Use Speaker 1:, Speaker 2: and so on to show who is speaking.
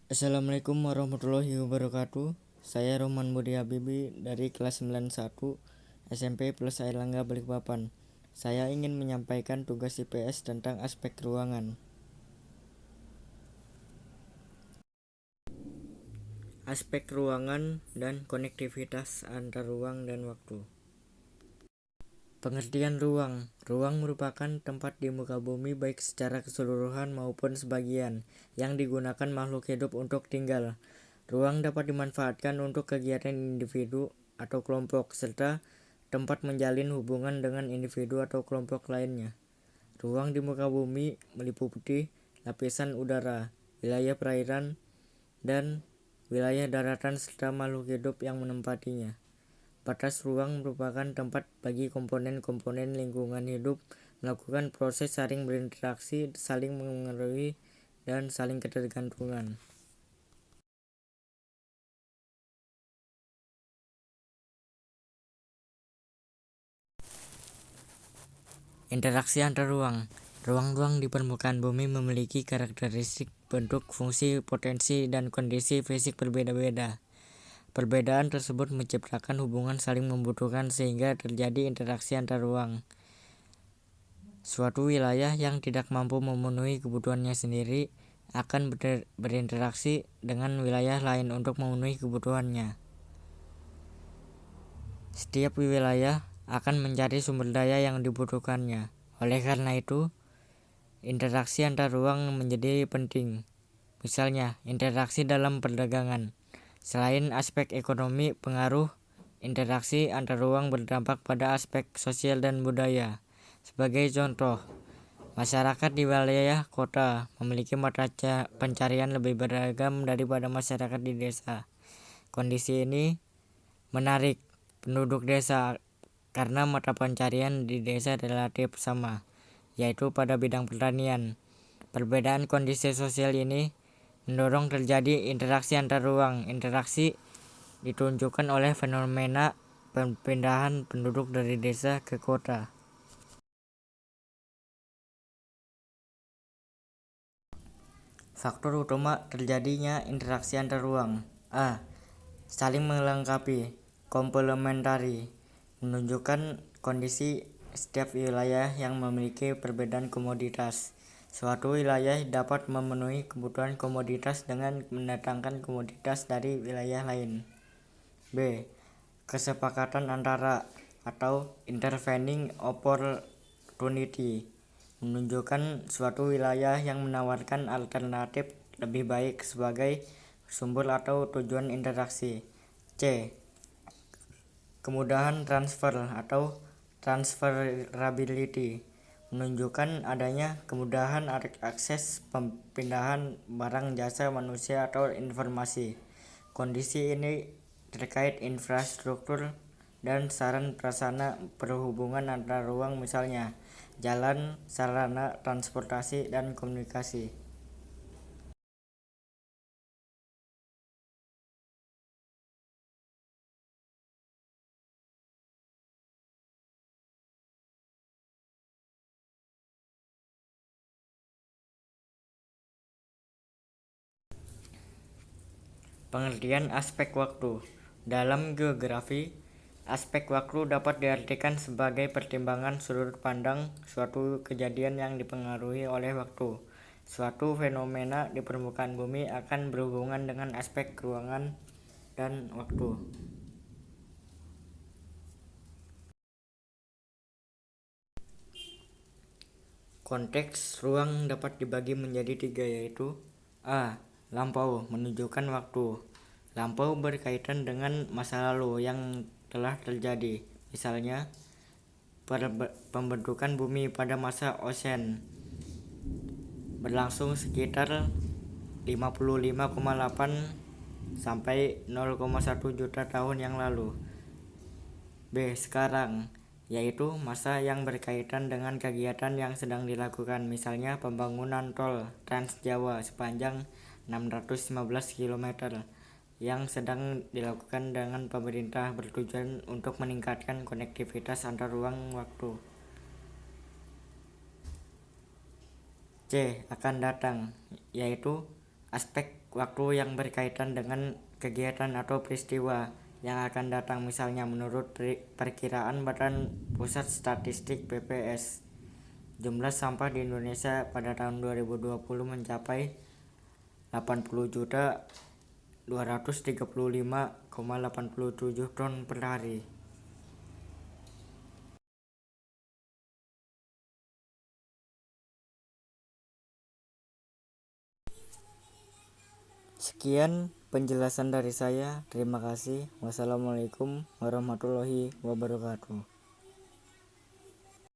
Speaker 1: Assalamualaikum warahmatullahi wabarakatuh. Saya Roman Budi Habibi dari kelas 91 SMP Plus Airlangga Balikpapan. Saya ingin menyampaikan tugas IPS tentang aspek ruangan. Aspek ruangan dan konektivitas antar ruang dan waktu. Pengertian ruang. Ruang merupakan tempat di muka bumi baik secara keseluruhan maupun sebagian yang digunakan makhluk hidup untuk tinggal. Ruang dapat dimanfaatkan untuk kegiatan individu atau kelompok serta tempat menjalin hubungan dengan individu atau kelompok lainnya. Ruang di muka bumi meliputi lapisan udara, wilayah perairan, dan wilayah daratan serta makhluk hidup yang menempatinya. Batas ruang merupakan tempat bagi komponen-komponen lingkungan hidup melakukan proses saling berinteraksi, saling mengaruhi, dan saling ketergantungan. Interaksi antar ruang. Ruang-ruang di permukaan bumi memiliki karakteristik bentuk, fungsi, potensi, dan kondisi fisik berbeda-beda. Perbedaan tersebut menciptakan hubungan saling membutuhkan sehingga terjadi interaksi antar ruang. Suatu wilayah yang tidak mampu memenuhi kebutuhannya sendiri akan berinteraksi dengan wilayah lain untuk memenuhi kebutuhannya. Setiap wilayah akan mencari sumber daya yang dibutuhkannya. Oleh karena itu, interaksi antar ruang menjadi penting. Misalnya, interaksi dalam perdagangan. Selain aspek ekonomi, pengaruh interaksi antar ruang berdampak pada aspek sosial dan budaya. Sebagai contoh, masyarakat di wilayah kota memiliki mata pencarian lebih beragam daripada masyarakat di desa. Kondisi ini menarik penduduk desa karena mata pencarian di desa relatif sama, yaitu pada bidang pertanian. Perbedaan kondisi sosial ini mendorong terjadi interaksi antar ruang. Interaksi ditunjukkan oleh fenomena perpindahan penduduk dari desa ke kota. Faktor utama terjadinya interaksi antar ruang. A. Saling melengkapi, komplementari, menunjukkan kondisi setiap wilayah yang memiliki perbedaan komoditas. Suatu wilayah dapat memenuhi kebutuhan komoditas dengan mendatangkan komoditas dari wilayah lain. B. Kesepakatan antara atau intervening opportunity, menunjukkan suatu wilayah yang menawarkan alternatif lebih baik sebagai sumber atau tujuan interaksi. C. Kemudahan transfer atau transferability, menunjukkan adanya kemudahan akses pemindahan barang, jasa, manusia, atau informasi. Kondisi ini terkait infrastruktur dan sarana prasarana perhubungan antar ruang, misalnya jalan, sarana transportasi, dan komunikasi. Pengertian aspek waktu. Dalam geografi, aspek waktu dapat diartikan sebagai pertimbangan sudut pandang suatu kejadian yang dipengaruhi oleh waktu. Suatu fenomena di permukaan bumi akan berhubungan dengan aspek ruangan dan waktu. Konteks ruang dapat dibagi menjadi tiga, yaitu A. Lampau, menunjukkan waktu. Lampau berkaitan dengan masa lalu yang telah terjadi, misalnya pembentukan bumi pada masa Osen berlangsung sekitar 55,8 sampai 0,1 juta tahun yang lalu. B. Sekarang, yaitu masa yang berkaitan dengan kegiatan yang sedang dilakukan, misalnya pembangunan tol Trans Jawa sepanjang 615 km yang sedang dilakukan dengan pemerintah bertujuan untuk meningkatkan konektivitas antar ruang waktu. C. Akan datang, yaitu aspek waktu yang berkaitan dengan kegiatan atau peristiwa yang akan datang. Misalnya menurut perkiraan Badan Pusat Statistik BPS, jumlah sampah di Indonesia pada tahun 2020 mencapai 80.235,87 ton per hari. Sekian penjelasan dari saya. Terima kasih. Wassalamualaikum warahmatullahi wabarakatuh.